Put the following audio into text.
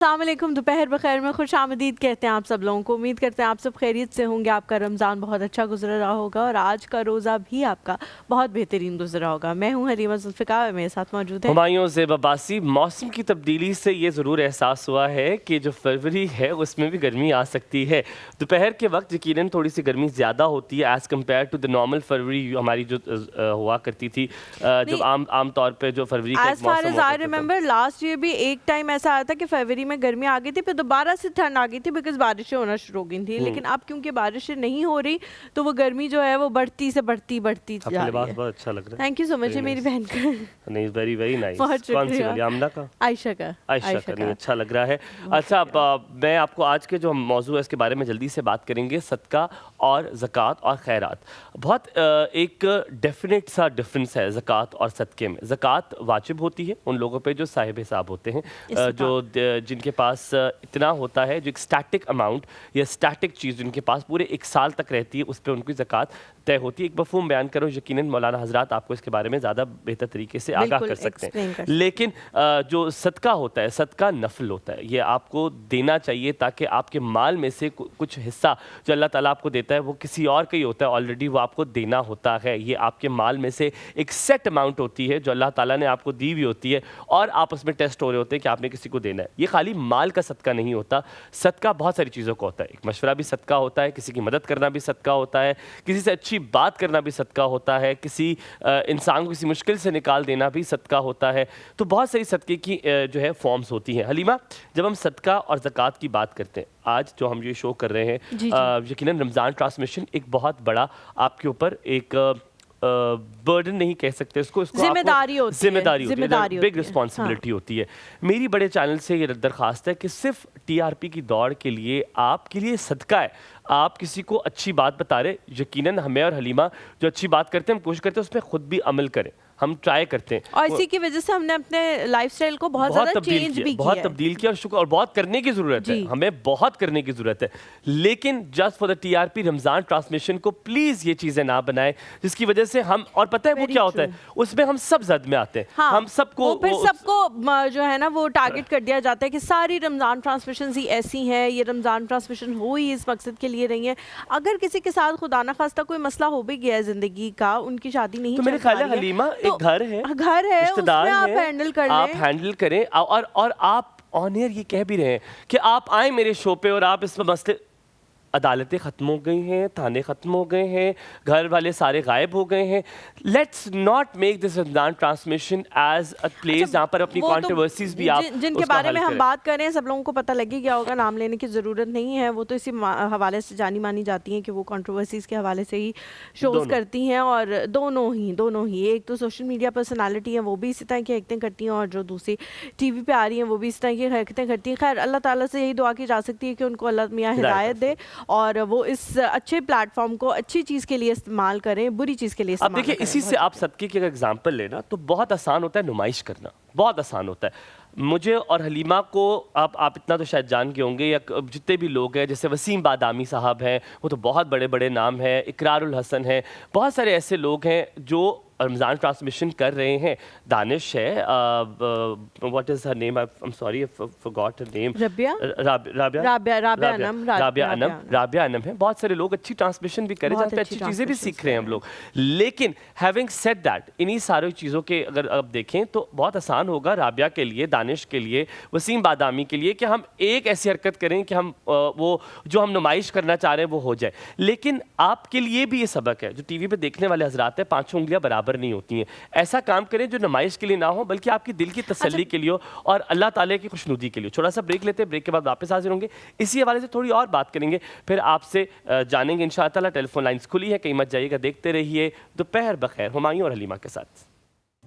السلام علیکم، دوپہر بخیر میں خوش آمدید کہتے ہیں آپ سب لوگوں کو. امید کرتے ہیں آپ سب خیریت سے ہوں گے. آپ کا رمضان بہت اچھا گزر رہا ہوگا اور آج کا روزہ بھی آپ کا بہت بہترین گزرا ہوگا. میں ہوں حلیمہ ذوالفقار، میرے ساتھ موجود ہے ہمایوں زیب عباسی. موسم کی تبدیلی سے یہ ضرور احساس ہوا ہے کہ جو فروری ہے اس میں بھی گرمی آ سکتی ہے. دوپہر کے وقت یقیناً تھوڑی سی گرمی زیادہ ہوتی ہے as compare to the normal فروری ہماری جو ہوا کرتی تھی، جو عام طور پہ جو فروری کا ایک موسم ہوتا تھا. لاسٹ ایئر بھی ایک ٹائم ایسا آیا تھا کہ فروری میں گرمی آ گئی تھی، پھر دوبارہ سے ٹھنڈ آ گئی تھی بیکاز بارشیں ہونا شروع ہو گئی تھیں. لیکن اب کیونکہ بارشیں نہیں ہو رہی تو وہ گرمی جو ہے وہ بڑھتی سے بڑھتی جا رہی ہے. بہت اچھا لگ رہا ہے. تھینک یو سو مچ. میری بہن کا نہیں، ویری ویری نائس. بہت کون سی شکریہ. والی؟ آمنہ کا؟ عائشہ کا. نہیں، اچھا لگ رہا ہے. اچھا، میں آپ کو آج کے جو موضوع ہے اس کے بارے میں جلدی سے بات کریں گے. صدقہ اور زکوٰۃ اور خیرات. بہت ایک ڈیفینیٹ سا ڈفرینس ہے زکوٰۃ اور صدقے میں. زکوٰۃ واجب ہوتی ہے ان لوگوں پہ جو صاحب حساب ہوتے ہیں، جو جن کے پاس اتنا ہوتا ہے، جو ایک اسٹیٹک اماؤنٹ یا اسٹیٹک چیز جن کے پاس پورے ایک سال تک رہتی ہے، اس پہ ان کی زکوٰۃ طے ہوتی ہے. ایک مفہوم بیان کرو، یقیناً مولانا حضرات آپ کو اس کے بارے میں زیادہ بہتر طریقے سے آگاہ کر سکتے ہیں. لیکن جو صدقہ ہوتا ہے، صدقہ نفل ہوتا ہے. یہ آپ کو دینا چاہیے تاکہ آپ کے مال میں سے کچھ حصہ جو اللہ تعالیٰ آپ کو دیتا ہے وہ کسی اور کا ہی ہوتا ہے آلریڈی، وہ آپ کو دینا ہوتا ہے. یہ آپ کے مال میں سے ایک سیٹ اماؤنٹ ہوتی ہے جو اللہ تعالیٰ نے آپ کو دی ہوئی ہوتی ہے اور آپ اس میں ٹیسٹ ہو رہے ہوتے ہیں کہ آپ نے کسی کو دینا ہے. یہ خالی مال کا صدقہ نہیں ہوتا. صدقہ بہت ساری چیزوں کا ہوتا ہے. ایک مشورہ بھی صدقہ ہوتا ہے، کسی کی مدد کرنا بھی صدقہ ہوتا ہے، کسی سے اچھی بات کرنا بھی صدقہ ہوتا ہے، کسی انسان کو کسی مشکل سے نکال دینا بھی صدقہ ہوتا ہے. تو بہت ساری صدقے کی جو ہے فارمز ہوتی ہیں. حلیمہ، جب ہم صدقہ اور زکوٰۃ کی بات کرتے ہیں، آج جو ہم یہ شو کر رہے ہیں، یقیناً رمضان ٹرانسمیشن ایک بہت بڑا آپ کے اوپر ایک برڈن نہیں کہہ سکتے اس کو، ذمہ داری ہوتی ہے، بگ رسپانسبلٹی ہوتی ہے. میری بڑے چینل سے یہ درخواست ہے کہ صرف ٹی آر پی کی دوڑ کے لیے آپ کے لیے صدقہ ہے. آپ کسی کو اچھی بات بتا رہے، یقیناً ہمیں اور حلیمہ جو اچھی بات کرتے ہیں ہم کوشش کرتے ہیں اس پہ خود بھی عمل کریں. ہم ٹرائی کرتے ہیں اور اسی کی وجہ سے ہم نے اپنے لائف سٹائل کو بہت زیادہ چینج بھی کیا، بہت تبدیل کیا، اور شکر، اور بہت کرنے کی ضرورت ہے. ہمیں بہت کرنے کی ضرورت ہے. لیکن just for the T R P Ramzan transmission کو پلیز یہ چیزیں نہ بنائیں جس کی وجہ سے ہم، اور پتہ ہے وہ کیا ہوتا ہے، اس میں ہم سب زد میں آتے ہیں. ہم سب کو پھر سب کو جو ہے نا وہ ٹارگٹ کر دیا جاتا ہے کہ ساری رمضان ٹرانسمیشنز ہی ایسی ہیں، یہ رمضان ٹرانسمیشن ہو ہی اس مقصد کے لیے رہی ہیں. اگر کسی کے ساتھ خدا نہ خواستہ کوئی مسئلہ ہو بھی گیا ہے زندگی کا، ان کی شادی نہیں تو میرے خیال ہے حلیمہ ایک گھر ہے، رشتہ دار ہے، آپ ہینڈل کریں. اور آپ آن ایئر یہ کہہ بھی رہے ہیں کہ آپ آئیں میرے شو پہ اور آپ اس میں مسئلے، عدالتیں ختم ہو گئی ہیں، تھانے ختم ہو گئے ہیں، گھر والے سارے غائب ہو گئے ہیں. Let's not make this Ramzan transmission as a place جہاں پر اپنی کانٹروورسیز بھی آپ جن کے بارے میں ہم بات کر رہے ہیں سب لوگوں کو پتہ لگے گیا ہوگا، نام لینے کی ضرورت نہیں ہے. وہ تو اسی حوالے سے جانی مانی جاتی ہیں کہ وہ کانٹروورسیز کے حوالے سے ہی شوز کرتی ہیں. اور دونوں ہی ایک تو سوشل میڈیا پرسنالٹی ہیں وہ بھی اسی طرح کی حرکتیں کرتی ہیں، اور جو دوسری ٹی وی پہ آ رہی ہیں وہ بھی اس طرح کی حرکتیں کرتی ہیں. خیر، اللہ تعالیٰ سے یہی دعا کی جا سکتی ہے کہ ان کو اللہ میاں ہدایت دے اور وہ اس اچھے پلیٹ فارم کو اچھی چیز کے لیے استعمال کریں، بری چیز کے لیے استعمال کریں. اب دیکھیں، اسی سے آپ صدقے کی اگر اگزامپل لینا تو بہت آسان ہوتا ہے نمائش کرنا، بہت آسان ہوتا ہے. مجھے اور حلیمہ کو آپ اتنا تو شاید جان کے ہوں گے، یا جتنے بھی لوگ ہیں، جیسے وسیم بادامی صاحب ہیں، وہ تو بہت بڑے بڑے نام ہیں، اقرار الحسن ہیں، بہت سارے ایسے لوگ ہیں جو رمضان ٹرانسمیشن کر رہے ہیں. دانش ہے، what is her name, I am sorry I forgot her name, Rabia Anam ہے. بہت سارے لوگ اچھی ٹرانسمیشن بھی کریں، جہاں پہ اچھی چیزیں بھی سیکھ رہے ہیں ہم لوگ. لیکن ہیونگ سیڈ دیٹ، انہی ساری چیزوں کے اگر آپ دیکھیں تو بہت آسان ہوگا رابعہ کے لیے، دانش کے لیے، وسیم بادامی کے لیے کہ ہم ایک ایسی حرکت کریں کہ ہم وہ جو ہم نمائش کرنا چاہ رہے ہیں وہ ہو جائے. لیکن آپ کے لیے بھی یہ سبق ہے، جو ٹی وی پہ دیکھنے والے حضرات ہیں، پانچوں انگلیاں برابر نہیں ہوتی ہیں. ایسا کام کریں جو نمائش کے لیے نہ ہو بلکہ آپ کی دل کی تسلی کے لیے ہو اور اللہ تعالیٰ کی خوشنودی کے لیے. چھوٹا سا بریک لیتے ہیں، بریک کے بعد واپس حاضر ہوں گے. اسی حوالے سے تھوڑی اور بات کریں گے، پھر آپ سے جانیں گے انشاءاللہ. ٹیلی فون لائنز کھلی ہے، کہیں مت جائیے گا. دیکھتے رہیے دوپہر بخیر ہمایوں اور حلیمہ کے ساتھ.